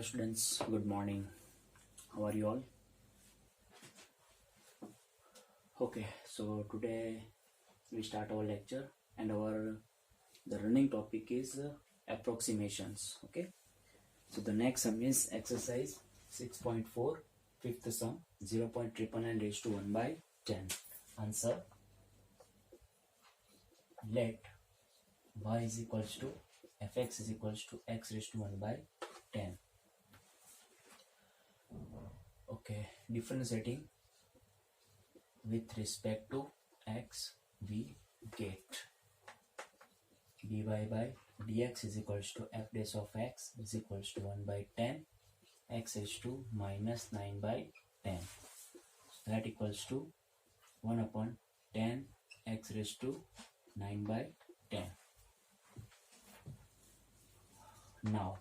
Hello students, good morning. How are you all? Okay, so today we start our lecture and the running topic is approximations. Okay, so the next sum is exercise 6.4, fifth sum 0.999 raised to 1 by 10. Answer: let y is equals to fx is equals to x raised to 1 by 10. Okay, differentiating with respect to x, we get dy by dx is equals to f dash of x is equals to 1 by 10, x is to minus 9 by 10. So that equals to 1 upon 10 x raised to 9 by 10. Now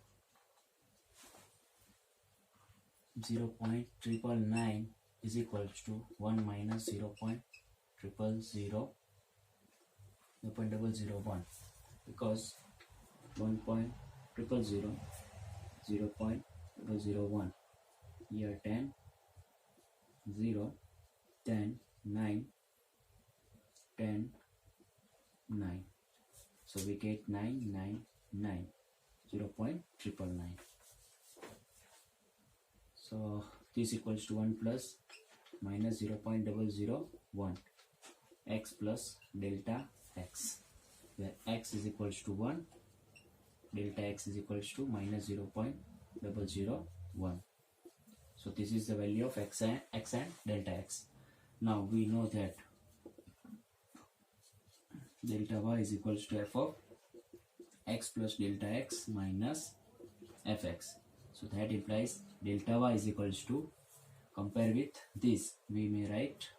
0.999 is equals to 1 minus 0.00001 because 1.000 0.001 here 10 0 10 9 10 9, so we get 999 0.999. So this equals to 1 plus minus 0.001 x plus delta x, where x is equals to 1, delta x is equals to minus 0.001. So this is the value of x and delta x. Now we know that delta y is equals to f of x plus delta x minus fx. So that implies delta y is equals to, compare with this, we may write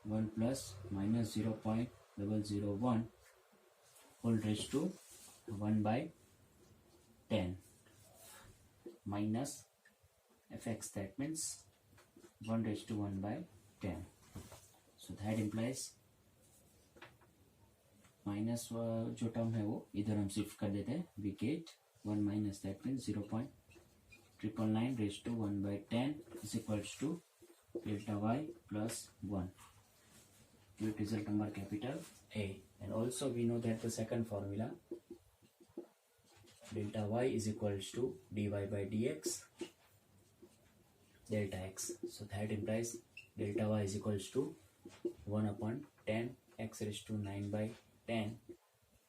1 plus minus 0.001 whole raised to 1 by 10 minus fx, that means 1 raised to 1 by 10. So that implies minus जो term है वो इधर हम shift कर देते हैं, we get 1 minus that means 0.999 raised to 1 by 10 is equals to delta y plus 1. Give result number capital A. And also we know that the second formula delta y is equals to dy by dx delta x. So that implies delta y is equals to 1 upon 10 x raised to 9 by 10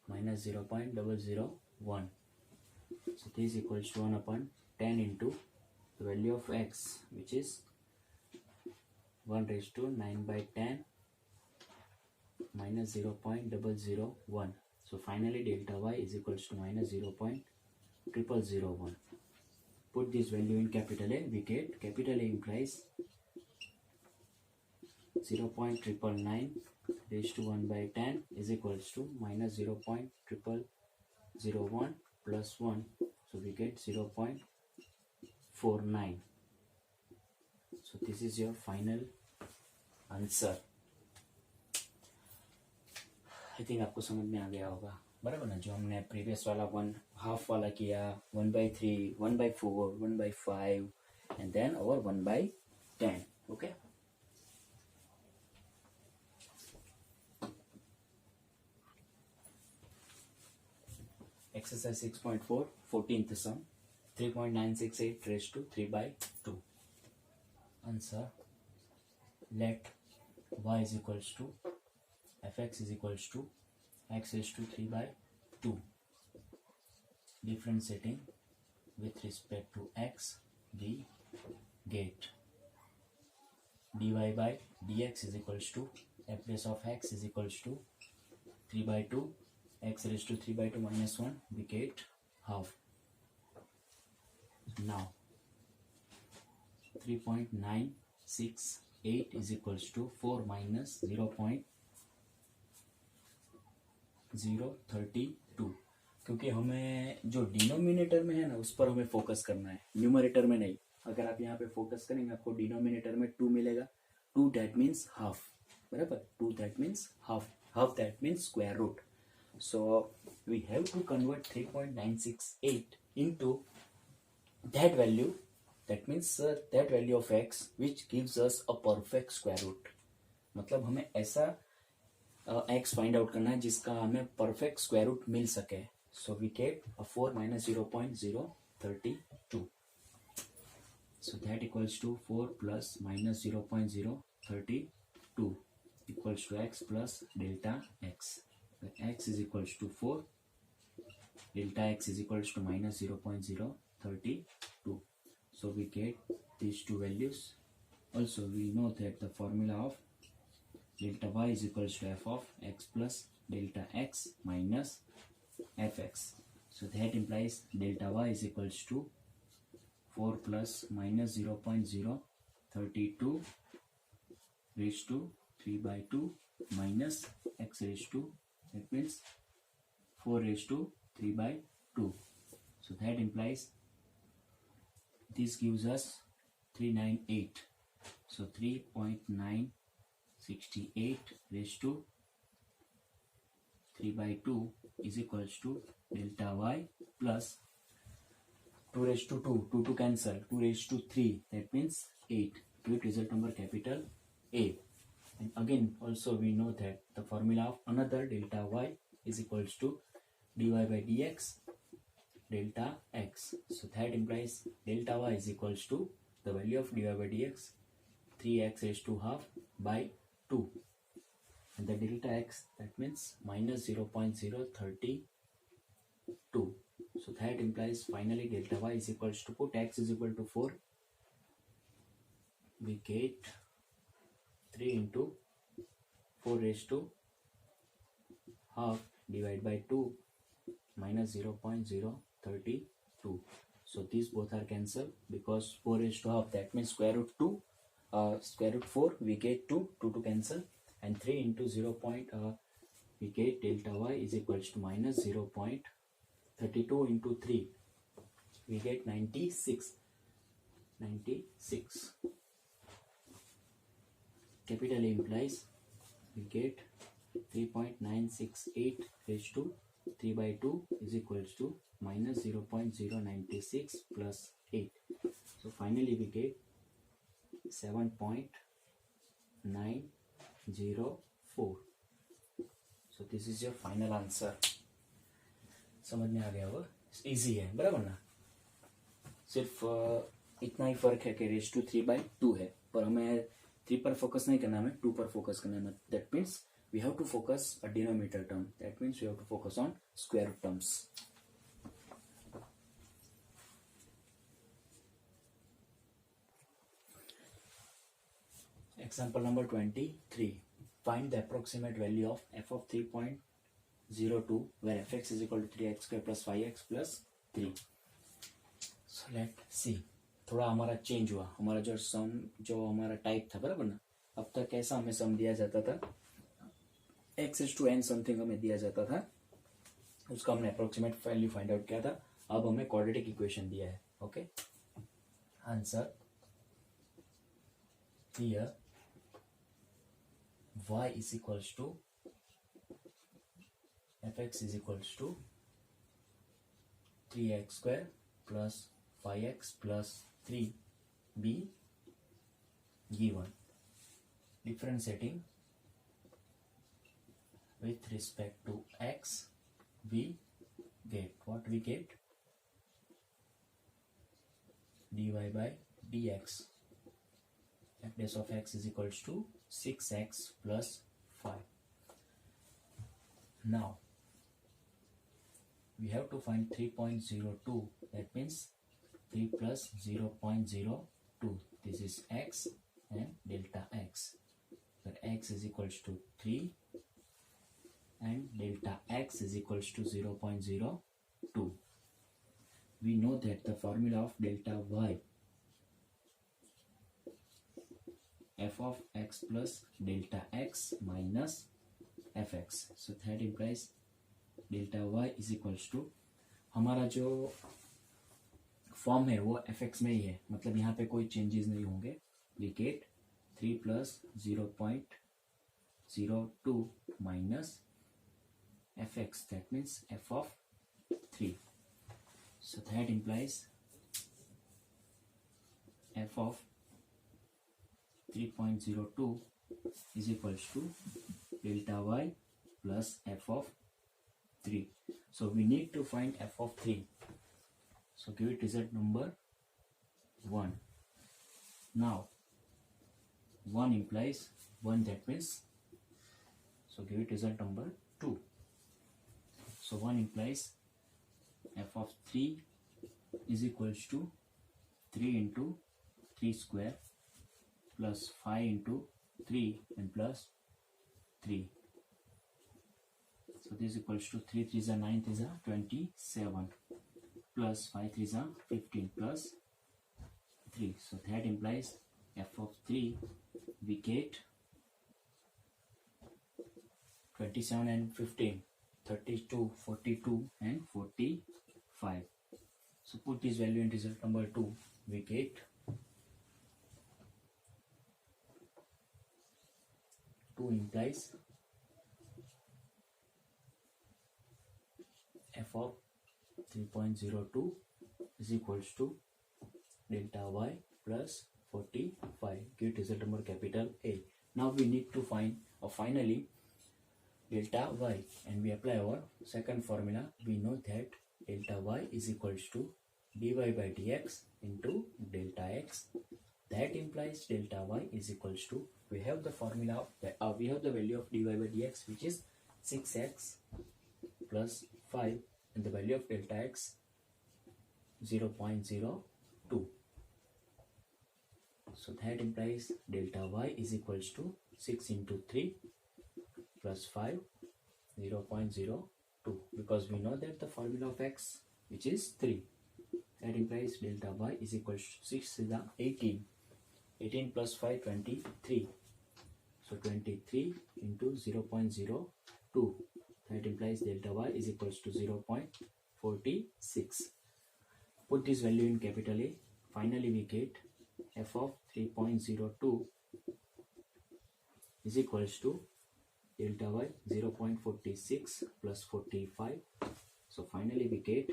minus 0.001. So this equals to 1 upon 10 into the value of x, which is 1 raised to 9 by 10 minus 0.001. So finally delta y is equals to minus 0.001. Put this value in capital A, we get capital A implies 0.999 raised to 1 by 10 is equals to minus 0.001 plus 1, so we get 0.49. So this is your final answer. I think आपको समझ में आ गया होगा, बराबर ना? जो हमने previous वाला 1/2 वाला किया, 1/3, 1/4, 1/5 एंड देन और 1/10. Okay, exercise 6.4, 14th sum 3.968 raised to 3 by 2. Answer: let y is equals to fx is equals to x raised to 3 by 2. Differentiating with respect to x, we get dy by dx is equals to f dash of x is equals to 3 by 2, x raised to 3 by 2 minus 1, we get half. Now 3.968 is equals to 4 minus 0.032, क्योंकि हमें जो denominator में है ना उस पर हमें focus करना है, न्यूमरेटर में नहीं. अगर आप यहाँ पे फोकस करेंगे आपको डिनोमिनेटर में 2 मिलेगा. 2 दैट मीन्स हाफ, बराबर? 2 that means half, half that means square root. So we have to convert 3.968 into that value, that means that value of x which gives us a perfect square root. मतलब हमें ऐसा x find out करना है जिसका हमें perfect square root मिल सके. So we get a 4 minus 0.032. So that equals to 4 plus minus 0.032 equals to x plus delta x. X is equals to 4, delta x is equals to minus 0.032. So we get these two values. Also we know that the formula of delta y is equals to f of x plus delta x minus fx. So that implies delta y is equals to 4 plus minus 0.032 raised to 3 by 2 minus x raised to, that means 4 raised to 3 by 2. So that implies this gives us 398. So 3.968 raised to 3 by 2 is equals to delta y plus 2 raised to 2, 2 to cancel, 2 raised to 3, that means 8. To it result number capital A. And again also we know that the formula of another delta y is equals to dy by dx delta x. So that implies delta y is equals to the value of dy by dx 3x raised to half by 2. And the delta x, that means minus 0.032. So that implies finally delta y is equals to, put x is equal to 4, we get 3 into 4 raised to half divided by 2 minus 0.032. So these both are cancelled because 4 raised to half, that means square root 2, square root 4, we get 2 to cancel, and 3 into 0. We get delta y is equals to minus 0.32 into 3, we get 96. Capital A implies we get 3.968 raised to 3 by 2 is equals to minus 0.096 plus 8. So finally we get 7.904. So this is your final answer. समझ में आ गया होगा, easy है बराबर ना. सिर्फ इतना ही फर्क है कि रेज टू 3 by 2 है, पर हमें 3 पर फोकस नहीं करना, हमें 2 पर फोकस करना है. That means we have to focus a denominator term, that means we have to focus on square root terms. Example number 23. Find the approximate value of f of 3.02 where fx is equal to 3x square plus 5x plus 3. So let's see. थोड़ा हमारा change हुआ, हमारा जो सम जो हमारा type था बराबर ना, अब तक कैसा हमें सम दिया जाता था, x⁻n समथिंग हमें दिया जाता था, उसका हमने अप्रोक्सीमेट वैल्यू फाइंड आउट किया था. अब हमें क्वाड्रेटिक इक्वेशन दिया है. Okay, answer here y is equals to fx is equals to 3x square plus 5x plus 3 be given. Differentiating with respect to x, we get what we get, dy by dx f dash of x is equals to 6x plus 5. Now we have to find 3.02, that means 3 plus 0.02, this is x and delta x, where x is equals to 3 and delta x is equals to 0.02. We know that the formula of delta y, f of x plus delta x minus fx. So that implies delta y is equals to, हमारा जो form है वो fx में ही है, मतलब यहाँ पे कोई चेंजेस नहीं होंगे. we get 3 plus 0.02 minus fx, that means f of 3. So that implies f of 3.02 is equals to delta y plus f of 3. So we need to find f of 3. So give it result number 1. Now 1 implies 1, that means, so give it result number 2. So 1 implies f of 3 is equals to 3 into 3 square plus 5 into 3 and plus 3. So this is equals to 3 3s are 9, 3s are 27 plus 5 3s are 15 plus 3. So that implies f of 3 we get 27 and 15, 32, 42 and 45. So put this value in result number 2, we get 2 implies f of 3.02 is equals to delta y plus 45. Get result number capital A. Now we need to find finally delta y, and we apply our second formula. We know that delta y is equals to dy by dx into delta x. That implies delta y is equals to, we have the formula of we have the value of dy by dx, which is 6x plus 5, and the value of delta x 0.02. So that implies delta y is equals to 6 into 3 plus 5, 0.02, because we know that the formula of x, which is 3. That implies delta y is equals to 6 is 18. 18 plus 5, 23. So 23 into 0.02. That implies delta y is equals to 0.46. Put this value in capital A. Finally we get f of 3.02 is equals to delta y 0.46 plus 45. So finally we get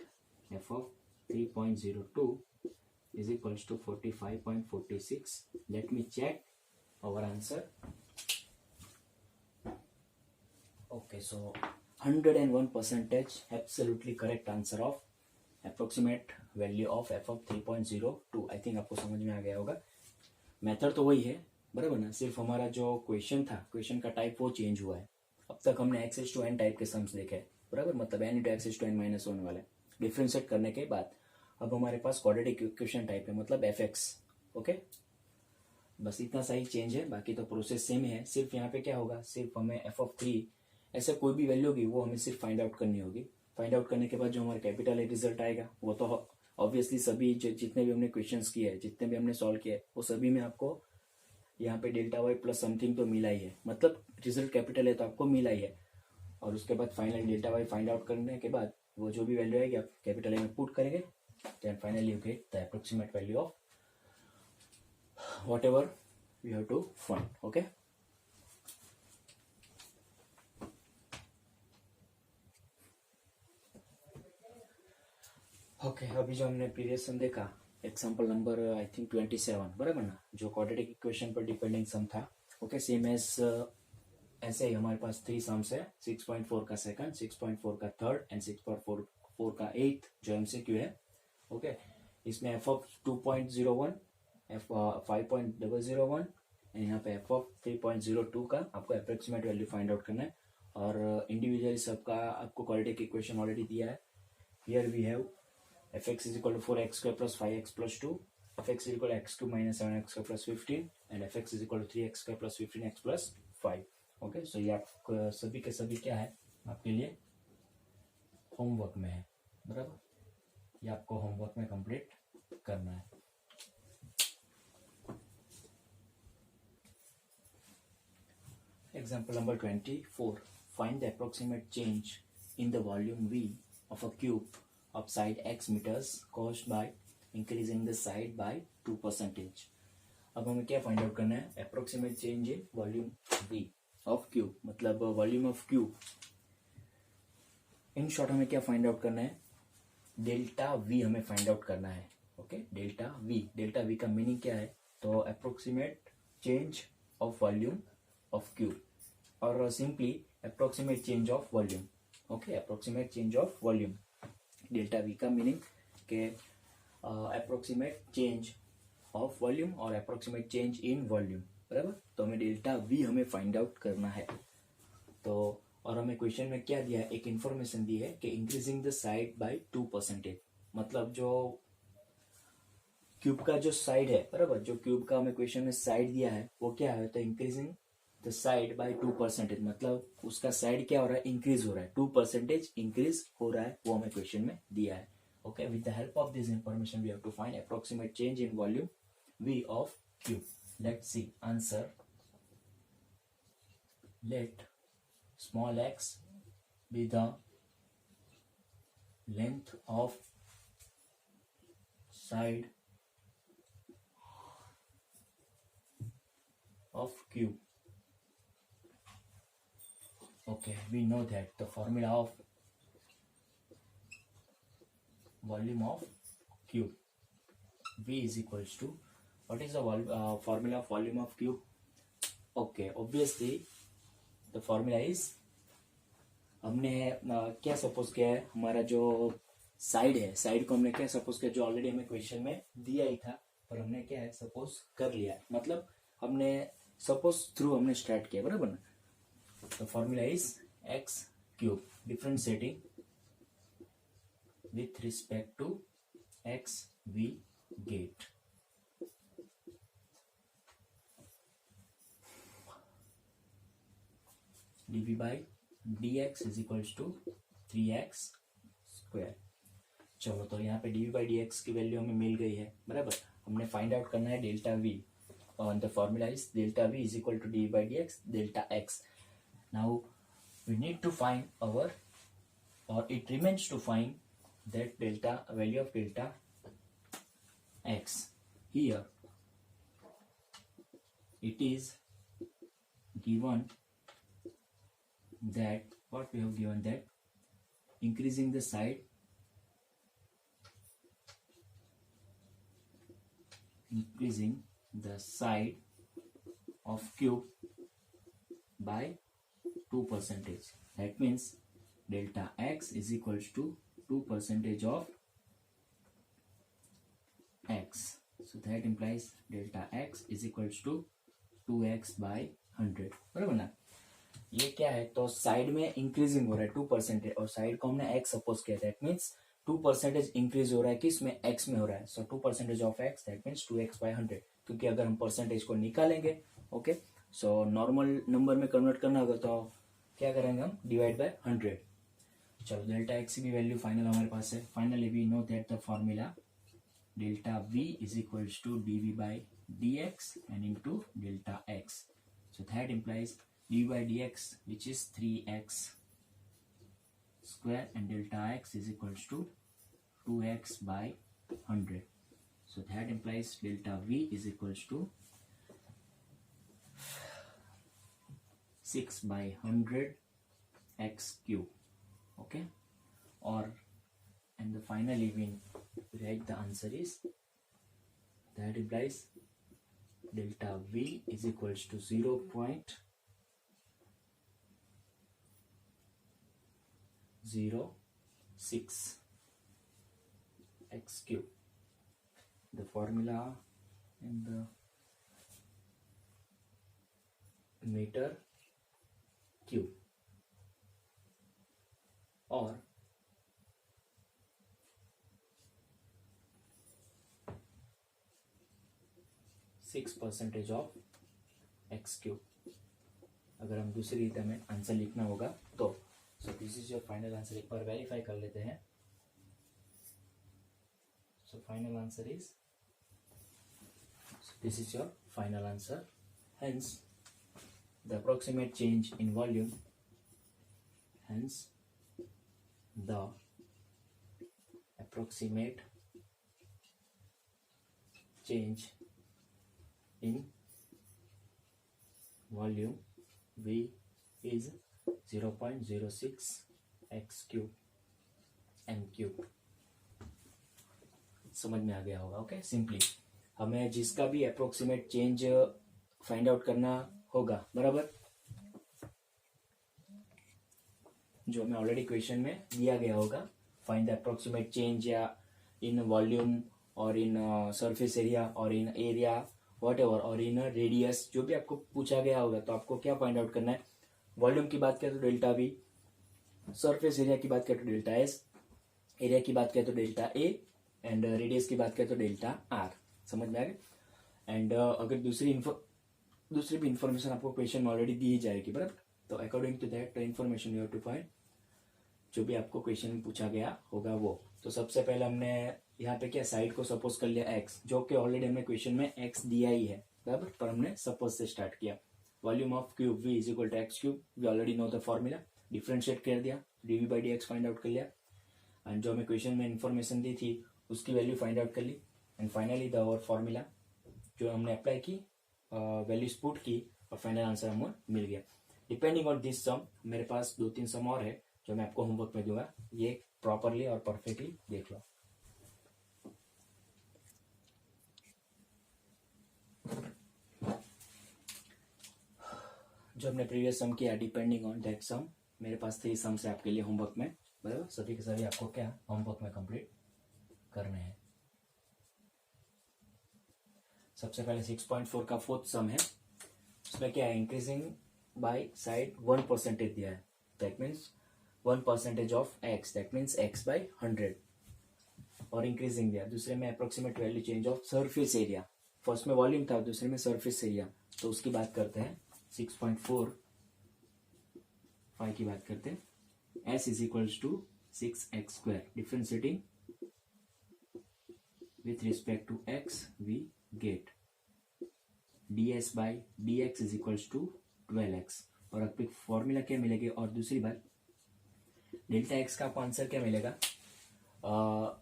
f of 3.02 is equals to 45.46. Let me check our answer. Okay, so 101% absolutely correct answer of approximate value of f of 3.02. I think आपको समझ में आ गया होगा. Method तो वही है, बराबर ना, सिर्फ हमारा जो क्वेश्चन था, क्वेश्चन का टाइप वो चेंज हुआ है. अब तक हमने एक्स टू एन टाइप के सम्स देखे हैं, बराबर, मतलब n into x to n minus one वाले डिफ्रेंशिएट करने के बाद अब हमारे पास क्वाड्रेटिक इक्वेशन टाइप है, मतलब एफ एक्स. ओके, बस इतना सा ही चेंज है, बाकी तो प्रोसेस सेम है. सिर्फ यहाँ पे क्या होगा, सिर्फ हमें एफ ऑफ 3 ऐसे कोई भी वैल्यू होगी वो हमें सिर्फ फाइंड आउट करनी होगी. फाइंड आउट करने के बाद जो हमारा कैपिटल ए रिजल्ट आएगा वो तो ऑब्वियसली सभी जितने भी हमने क्वेश्चंस किए हैं, जितने भी हमने सॉल्व किए, वो सभी में आपको यहाँ पे डेल्टा वाई प्लस समथिंग तो मिला ही है, मतलब रिजल्ट कैपिटल है तो आपको मिला ही है. और उसके बाद finally delta y find out करने के बाद वो जो भी वैल्यू आएगी आप कैपिटल ए में पुट करेंगे. Then finally you get the approximate value of whatever you have to find. Okay, okay, अभी जो हमने प्रीवियस सम देखा, एग्जांपल नंबर आई थिंक 27, बराबर ना, जो क्वाड्रेटिक इक्वेशन पर डिपेंडिंग सम था. ओके, सेम एज ऐसे ही हमारे पास 3 सम्स है, 6.4 का सेकंड, 6.4 का थर्ड एंड 6.4 का एट्थ जो एमसीक्यू है. ओके, इसमें एफ ऑफ 2.01, एफ 5.001 एंड यहाँ पे एफ ऑफ 3.02 का आपको अप्रोक्सीमेट वैल्यू फाइंड आउट करना है. और इंडिविजुअली सबका आपको क्वाड्रेटिक इक्वेशन ऑलरेडी दिया है. Here we have fx is equal to 4x square plus 5x plus 2, fx is equal to x2 minus 7x square plus 15 and fx is equal to 3x square plus 15x plus 5. Okay, सो ये आप सभी के सभी क्या है, आपके लिए homework में है, बराबर, ये आपको होमवर्क में कंप्लीट करना है. Example number 24. Find the approximate change in the volume v of a cube of side x meters caused by increasing the side by 2%. अब हमें क्या फाइंड आउट करना है, approximate change in volume v of cube, मतलब volume of cube. In short हमें क्या find out करना है, डेल्टा v हमें फाइंड आउट करना है. ओके, डेल्टा वी का मीनिंग क्या है? तो approximate change of volume of cube, और simply approximate change of volume. Okay, approximate change of volume, delta V का मीनिंग के अप्रोक्सीमेट चेंज ऑफ वॉल्यूम और अप्रोक्सीमेट चेंज इन वॉल्यूम, बराबर। तो हमें डेल्टा वी हमें फाइंड आउट करना है। तो और हमें क्वेश्चन में क्या दिया है, एक इन्फॉर्मेशन दी है कि इंक्रीजिंग द साइड बाय 2%, मतलब जो क्यूब का जो साइड है, बराबर, जो क्यूब का हमें क्वेश्चन में साइड दिया है वो क्या है, तो इंक्रीजिंग द साइड बाय 2%, मतलब उसका साइड क्या हो रहा है, इंक्रीज हो रहा है, 2% इंक्रीज हो रहा है, वो हमें क्वेश्चन में दिया है। Okay, with the help of this information we have to find approximate change in volume v of cube. Let's see answer. Let small x be the length of side of cube. Okay, we know that the formula of volume of cube, v is equals to, what is the formula of volume of cube? Okay, obviously the formula is, हमने क्या suppose किया है, हमारा जो side है, side को हमने क्या सपोज किया, जो ऑलरेडी हमें क्वेश्चन में दिया ही था, पर हमने क्या है सपोज कर लिया है, मतलब हमने सपोज थ्रू हमने स्टार्ट किया, बराबर ना। तो formula is x cube differentiating with respect to x we get dv by dx is equals to 3x square. चलो, तो यहाँ पे dv by dx की वैल्यू हमें मिल गई है, बराबर। हमने फाइंड आउट करना है डेल्टा v, और the formula is delta v is equal to dv by dx delta x. Now we need to find our, or it remains to find that delta value of delta x. Here it is given that, what we have given, that increasing the side of cube by 2%. That means delta x is equals to 2% of x. So that implies delta x is equals to 2x by 100, बराबर ना। ये क्या है, तो side में increasing हो रहा है 2%, और साइड को हमने x सपोज किया, दैट मीन्स 2% इंक्रीज हो रहा है, किस में, x में हो रहा है। सो 2% of x, that means 2x by 100, क्योंकि अगर हम परसेंटेज को निकालेंगे, ओके, सो नॉर्मल नंबर में कन्वर्ट करना होगा, तो क्या करेंगे हम, डिवाइड बाय 100। चलो, डेल्टा एक्स की भी वैल्यू फाइनल हमारे पास है। Finally we know that the formula delta v is equals to dv by dx and into delta x. So that implies dv by dx, which is 3x square, and delta x is equals to 2x by 100. So that implies delta v is equals to 6 by 100 x cube. Okay, or, and the finally we write the answer is, that implies delta v is equals to 0.06 x cube. The formula in the meter cube, or 6% of x cube. अगर हम दूसरी रीत में answer लिखना होगा तो, सो this is your final answer. एक बार verify कर लेते हैं। So final answer is, this is your final answer. Hence the approximate change in volume, hence the approximate change in volume V is 0.06 x cube m cube. समझ में आ गया होगा। Okay, simply हमें जिसका भी अप्रोक्सीमेट चेंज फाइंड आउट करना होगा, बराबर, जो हमें ऑलरेडी क्वेश्चन में दिया गया होगा, फाइंड द अप्रोक्सीमेट चेंज या इन वॉल्यूम और इन सरफेस एरिया और इन एरिया वॉट एवर और इन रेडियस, जो भी आपको पूछा गया होगा, तो आपको क्या फाइंड आउट करना है। वॉल्यूम की बात करें तो डेल्टा वी, सरफेस एरिया की बात करें तो डेल्टा एस, एरिया की बात करें तो डेल्टा ए, एंड रेडियस की बात करें तो डेल्टा आर। समझ में आ गया। एंड अगर दूसरी भी इंफॉर्मेशन आपको क्वेश्चन में ऑलरेडी दी जाएगी, बराबर, तो according to that information you have to find, जो भी आपको क्वेश्चन में पूछा गया होगा वो। तो सबसे पहले हमने यहाँ पे क्या साइड को सपोज कर लिया एक्स, जो कि ऑलरेडी हमें क्वेश्चन में एक्स दिया ही है, बराबर, पर हमने सपोज से स्टार्ट किया। Volume of cube v is equal to x cube, we already know the formula, differentiate कर दिया, dv by d x find out कर लिया, एंड जो हमें क्वेश्चन में इन्फॉर्मेशन दी थी उसकी वैल्यू फाइंड आउट कर ली, and finally the our formula जो हमने अप्लाई की, वैल्यूज पुट की, और फाइनल आंसर हमें मिल गया। डिपेंडिंग ऑन दिस सम, मेरे पास 2-3 सम और है जो मैं आपको होमवर्क में दूंगा, ये प्रॉपरली और परफेक्टली देख लो। जो हमने प्रीवियस सम किया, डिपेंडिंग ऑन दैट सम, मेरे पास 3 सम्स है आपके लिए होमवर्क में, बराबर, सभी के सभी आपको क्या होमवर्क में कंप्लीट करने हैं। सबसे पहले 6.4 का 4th सम है, उसमें क्या है, इंक्रीजिंग बाय साइड 1% दिया है, that means 1% of x, that means x by 100, और इंक्रीजिंग दिया। दूसरे में approximate value change of surface area, first में वॉल्यूम था, दूसरे में सरफेस एरिया, तो उसकी बात करते हैं। 6.45 की बात करते हैं। s is equals to 6x², differentiating with respect to x we get ds by dx is equals to 12x, और अब एक फॉर्मूला क्या मिलेगा, और दूसरी बात डेल्टा एक्स का आपको आंसर क्या मिलेगा,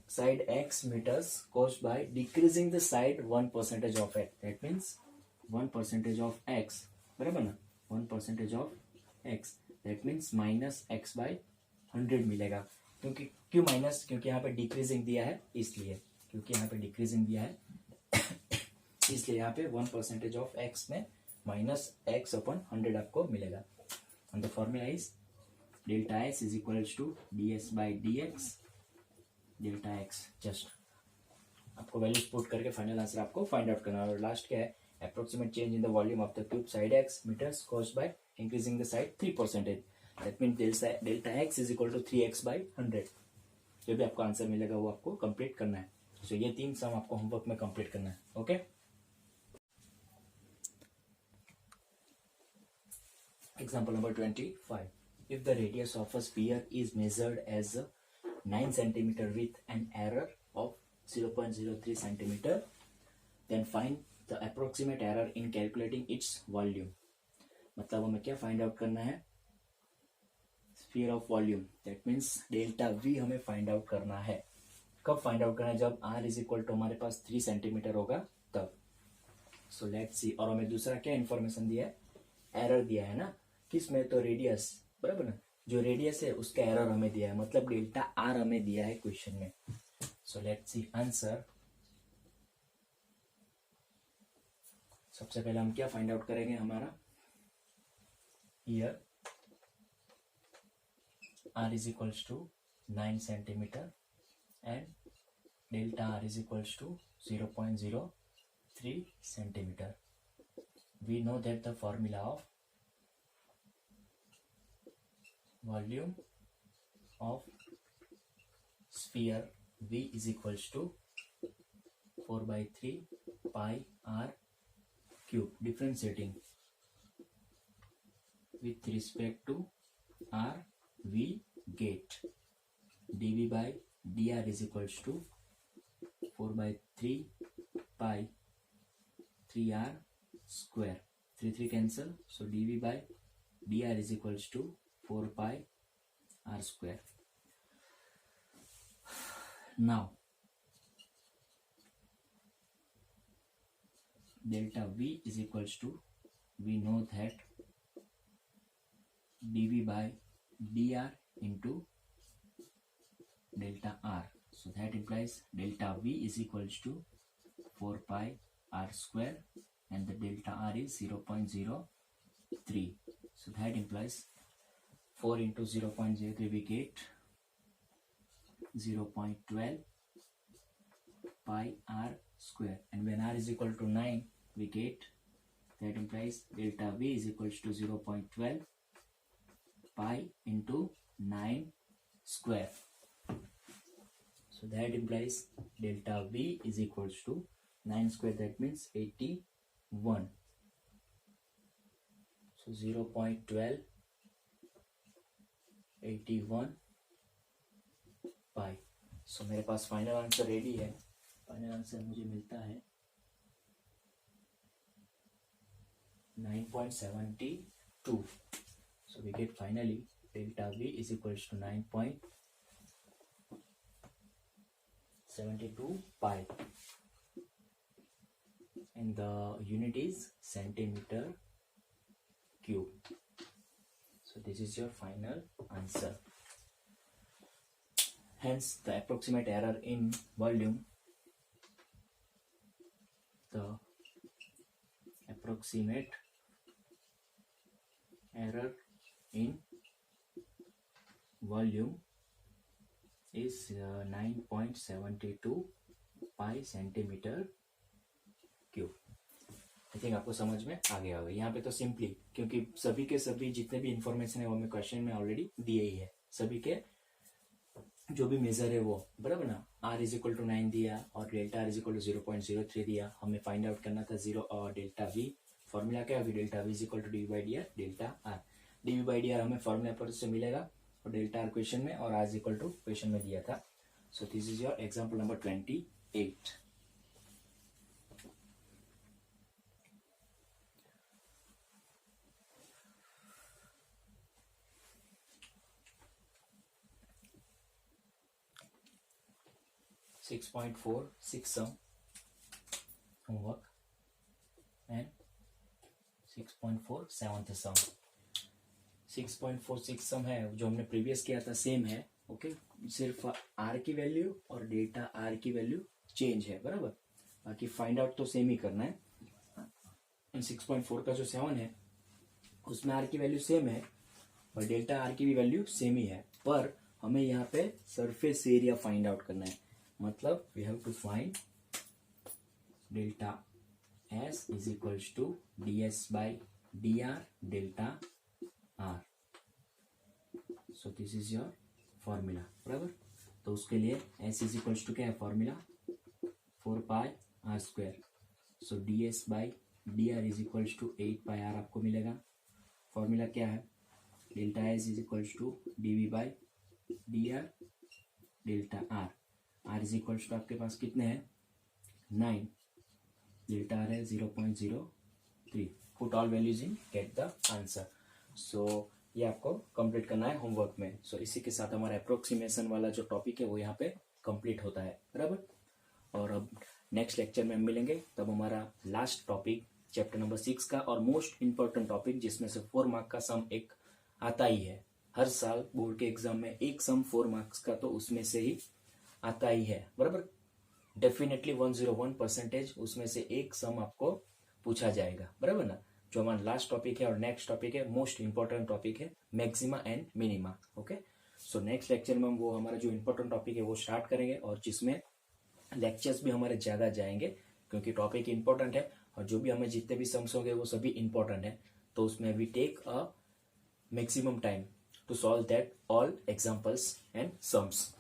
side x meters caused by decreasing the side 1% of x, that means 1% of x, बराबर ना, 1% of x, that means minus x by 100 मिलेगा। क्योंकि क्यों माइनस, क्योंकि यहाँ पे डिक्रीजिंग दिया है इसलिए, क्योंकि यहाँ पे डिक्रीजिंग दिया है इसलिए यहाँ पे 1% ऑफ एक्स में माइनस एक्स अपॉन 100 आपको मिलेगा। And the formula is delta s is equals to d s by d x, delta x, just आपको वैल्यूज पुट करके फाइनल आंसर आपको फाइंड आउट करना है। और लास्ट क्या है, approximate change in the volume of the cube side x meters caused by increasing the side 3%, that means delta x is equal to 3x by 100। जो भी आपको आंसर मिलेगा वो आपको कंप्लीट करना है। तो ये 3 सम आपको होमवर्क में कंप्लीट करना है। Okay, example number 25, if the radius of a sphere is measured as 9 centimetre with an error of 0.03 centimetre, then find the approximate error in calculating its volume. मतलब हमें क्या फाइंड आउट करना है, sphere of volume, that means delta v हमें find out करना है। कब find out करना है, जब r इज इक्वल टू हमारे पास 3 सेंटीमीटर होगा तब। सो लेट्स सी, और हमें दूसरा क्या इन्फॉर्मेशन दिया है, एरर दिया है ना, किस में, तो रेडियस, बराबर ना, जो रेडियस है उसका एरर हमें दिया है, मतलब डेल्टा आर हमें दिया है क्वेश्चन में। So let's see answer. सबसे पहले हम क्या फाइंड आउट करेंगे, हमारा here r is equals to 9 centimetre and delta r is equals to 0.03 centimeter. We know that the formula of volume of sphere v is equals to 4/3 pi r cube, differentiating with respect to r we get dv by dr is equals to 4/3 pi 3r square, 3 cancel, so dv by dr is equals to 4 pi r square. Now delta v is equals to, we know that dv by dr into delta r, So that implies delta V is equals to 4 pi r square, and the delta r is 0.03. So that implies 4 into 0.03 we get 0.12 pi r square, and when r is equal to 9 we get, that implies delta V is equals to 0.12 pi into 9 square. So that implies delta V is equals to 9 square, that means 81. So 0.12 81 पाई. सो मेरे पास final answer ready है. Final answer मुझे मिलता है 9.72. So we get finally delta V is equals to 9.72 pi, and the unit is centimeter cube. So this is your final answer. Hence the approximate error in volume, the approximate error in volume is 9.72 pi centimetre cube. I think आपको समझ में आ गया होगा. यहाँ पे तो simply, क्योंकि सभी के सभी जितने भी इंफॉर्मेशन है वो हमें क्वेश्चन में ऑलरेडी दिए ही है. सभी के जो भी मेजर है वो, बराबर ना. r इज इक्वल टू 9 दिया और delta r is equal to 0.03 दिया. हमें फाइंड आउट करना था जीरो और डेल्टा v. फॉर्मूला क्या है? Delta v is equal to d by d r delta r. D by d r हमें फॉर्मूला पर से मिलेगा और डेल्टा r क्वेश्चन में और r is equal to question में दिया था. So this is your example number 28. (6.46) sum homework and 6.47 sum. 6.46 sum है जो हमने प्रीवियस किया था, सेम है. ओके, सिर्फ r की वैल्यू और डेल्टा r की वैल्यू चेंज है, बराबर. बाकी फाइंड आउट तो सेम ही करना है. 6.4 का जो 7 है उसमें r की वैल्यू सेम है और डेल्टा r की भी वैल्यू सेम ही है, पर हमें यहाँ पे सरफेस एरिया फाइंड आउट करना है. मतलब we have to find delta s is equals to ds by dr delta r. So this is your formula, बराबर. तो उसके लिए s इज इक्वल्स टू क्या है formula? 4 pi r square. So ds by dr is equals to 8 pi r आपको मिलेगा. Formula क्या है? Delta s is equals to dv by dr delta r. r is equals to आपके पास कितने हैं? 9. डेल्टा r है 0.03. Put all values in, get the answer. So ये आपको कंप्लीट करना है होमवर्क में. सो इसी के साथ हमारा अप्रोक्सीमेशन वाला जो टॉपिक है वो यहाँ पे कंप्लीट होता है, बराबर. और अब नेक्स्ट लेक्चर में हम मिलेंगे, तब हमारा लास्ट टॉपिक चैप्टर नंबर 6 का और मोस्ट इंपॉर्टेंट टॉपिक, जिसमें से 4 मार्क का सम एक आता ही है. हर साल बोर्ड के एग्जाम में एक सम 4 मार्क्स का तो उसमें से ही आता ही है, बराबर. डेफिनेटली 101% उसमें से एक सम आपको पूछा जाएगा, बराबर ना. जो हमारा लास्ट टॉपिक है और नेक्स्ट टॉपिक है, मोस्ट इंपॉर्टेंट टॉपिक है maxima and minima. Okay, so next lecture में हम वो हमारा जो इंपॉर्टेंट टॉपिक है वो स्टार्ट करेंगे, और जिसमें लेक्चर्स भी हमारे ज्यादा जाएंगे क्योंकि टॉपिक इंपॉर्टेंट है और जो भी हमें जितने भी सम्स होंगे वो सभी इंपॉर्टेंट है. तो उसमें we take a maximum time to solve that all examples and sums.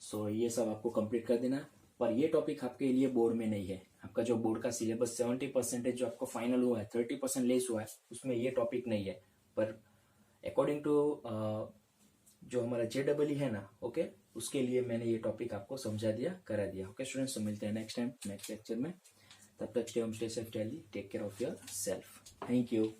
So ये सब आपको कंप्लीट कर देना. पर ये टॉपिक आपके लिए बोर्ड में नहीं है. आपका जो बोर्ड का सिलेबस 70% जो आपको फाइनल हुआ है, 30% लेस हुआ है, उसमें ये टॉपिक नहीं है. पर अकॉर्डिंग टू जो हमारा JEE है ना, ओके, उसके लिए मैंने ये टॉपिक आपको समझा दिया, करा दिया. ओके स्टूडेंट्स, तो मिलते हैं नेक्स्ट टाइम नेक्स्ट लेक्चर में. तब तक stay home, stay safe, take care of yourself. Thank you.